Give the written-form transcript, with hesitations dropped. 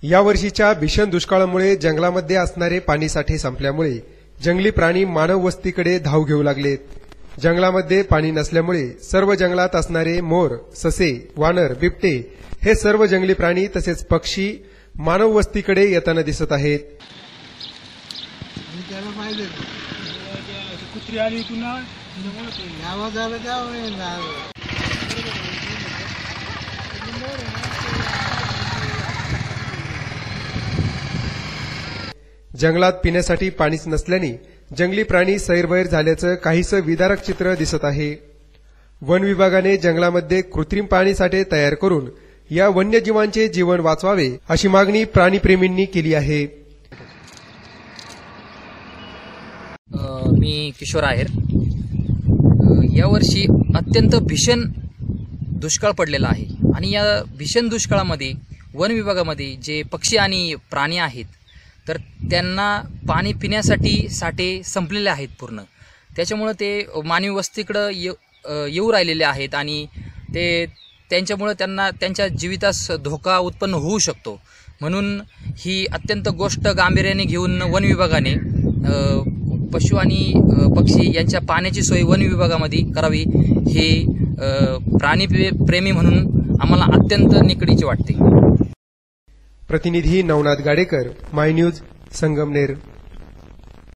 यावर्षीच्या भीषण दुष्काळामुळे जंगलामध्ये असणारे पाणीसाठे संपल्यामुळे जंगली प्राणी मानव वस्तीकडे धाव घेऊ लागलेत. जंगलामध्ये पाणी नसल्यामुळे सर्व जंगलात असणारे मोर, ससे, वानर, बिबटे हे सर्व जंगली प्राणी तसेच पक्षी मानव वस्तीकडे येताना दिसत आहेत. कुत्री आली पुन्हा जंगलात पिण्यासाठी पाणीच नसल्याने जंगली प्राणी सैरवैर झाल्याचं काहीसं विदारक चित्र दिसत आहे. वन विभागाने जंगलामध्ये कृत्रिम पाणीसाठे तयार करून या वन्यजीवांचे जीवन वाचवावे अशी मागणी प्राणीप्रेमींनी केली आहे. मी किशोर आहेर. यावर्षी अत्यंत भीषण दुष्काळ पडलेला आहे आणि या भीषण दुष्काळामध्ये वन विभागामध्ये जे पक्षी आणि प्राणी आहेत तर त्यांना पाणी पिण्यासाठी साठे संपलेले आहेत पूर्ण. त्याच्यामुळे ते मानवी वस्तीकडे येऊ राहिलेले आहेत आणि त्यांच्यामुळे त्यांना त्यांच्या जीवितास धोका उत्पन्न होऊ शकतो. म्हणून ही अत्यंत गोष्ट गांभीर्याने घेऊन वन विभागाने पशु आणि पक्षी यांच्या पाण्याची सोय वन विभागामध्ये करावी हे प्राणीप्रेमी म्हणून आम्हाला अत्यंत निकडीचे वाटते. प्रतिनिधी नवनाथ गाडेकर, माय न्यूज, संगमनेर.